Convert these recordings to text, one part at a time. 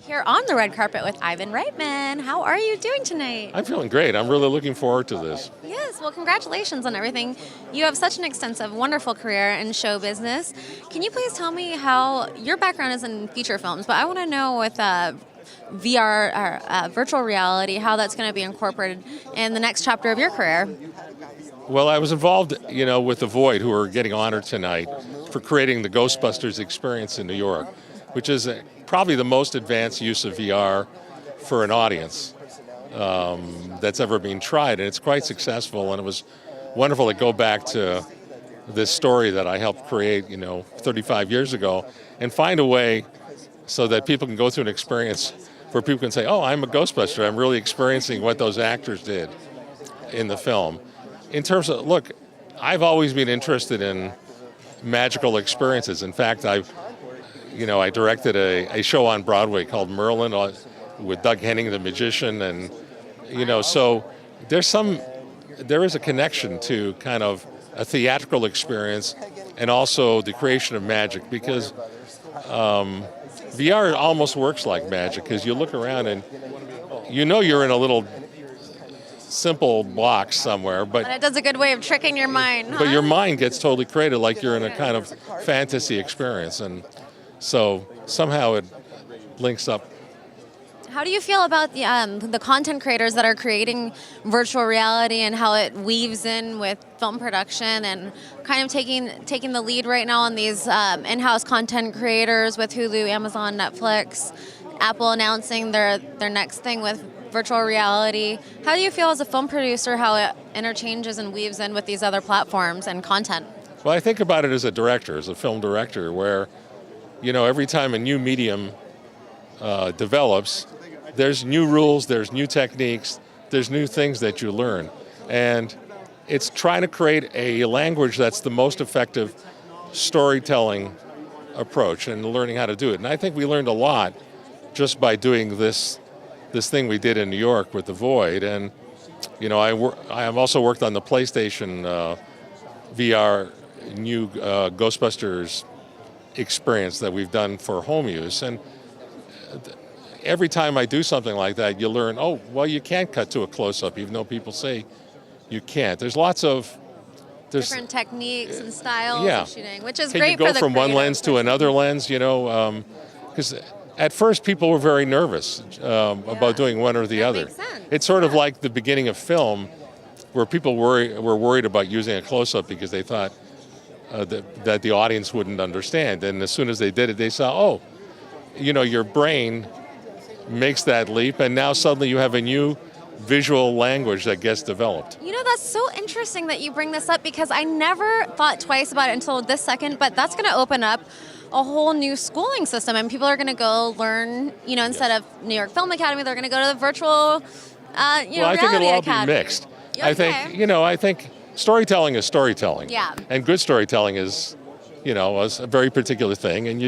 Here on the red carpet with Ivan Reitman. How are you doing tonight? I'm feeling great. I'm really looking forward to this. Yes, well, congratulations on everything. You have such an extensive, wonderful career in show business. Can you please tell me how your background is in feature films, but I want to know with VR or virtual reality, how that's going to be incorporated in the next chapter of your career. Well, I was involved, with The Void, who are getting honored tonight for creating the Ghostbusters experience in New York, which is probably the most advanced use of VR for an audience that's ever been tried, and it's quite successful. And it was wonderful to go back to this story that I helped create, 35 years ago, and find a way so that people can go through an experience where people can say, "Oh, I'm a Ghostbuster. I'm really experiencing what those actors did in the film." In terms of, look, I've always been interested in magical experiences. In fact, I directed a show on Broadway called Merlin with Doug Henning, the magician, and so there is a connection to kind of a theatrical experience and also the creation of magic, because VR almost works like magic, because you look around and you're in a little simple box somewhere, but it does a good way of tricking your mind. But your mind gets totally created, like you're in a kind of fantasy experience, and so somehow it links up. How do you feel about the content creators that are creating virtual reality and how it weaves in with film production and kind of taking the lead right now on these in-house content creators with Hulu, Amazon, Netflix, Apple announcing their next thing with virtual reality? How do you feel as a film producer how it interchanges and weaves in with these other platforms and content? Well, I think about it as a director, as a film director, where every time a new medium develops, there's new rules, there's new techniques, there's new things that you learn. And it's trying to create a language that's the most effective storytelling approach and learning how to do it. And I think we learned a lot just by doing this thing we did in New York with The Void. And I have also worked on the PlayStation VR new Ghostbusters experience that we've done for home use. And every time I do something like that, you learn, oh, well, you can't cut to a close-up, even though people say you can't. There's lots of different techniques and styles of shooting, which is great for the Can you go from one lens to another lens, because at first people were very nervous about doing one or the other. Makes sense. It's sort of like the beginning of film, where people were worried about using a close-up because they thought that the audience wouldn't understand. And as soon as they did it, they saw, oh, your brain makes that leap, and now suddenly you have a new visual language that gets developed. That's so interesting that you bring this up, because I never thought twice about it until this second, but that's going to open up a whole new schooling system, and people are going to go learn, instead of New York Film Academy, they're going to go to the virtual, I think it'll all be mixed. Okay. I think storytelling is storytelling. Yeah. And good storytelling is, a very particular thing, and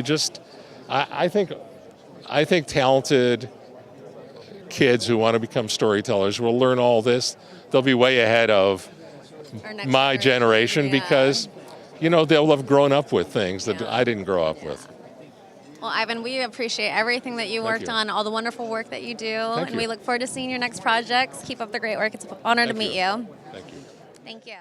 I think talented kids who want to become storytellers will learn all this. They'll be way ahead of my generation because, they'll have grown up with things that I didn't grow up with. Well, Ivan, we appreciate everything that you worked on, all the wonderful work that you do, and we look forward to seeing your next projects. Keep up the great work. It's an honor to meet you. Thank you. Thank you.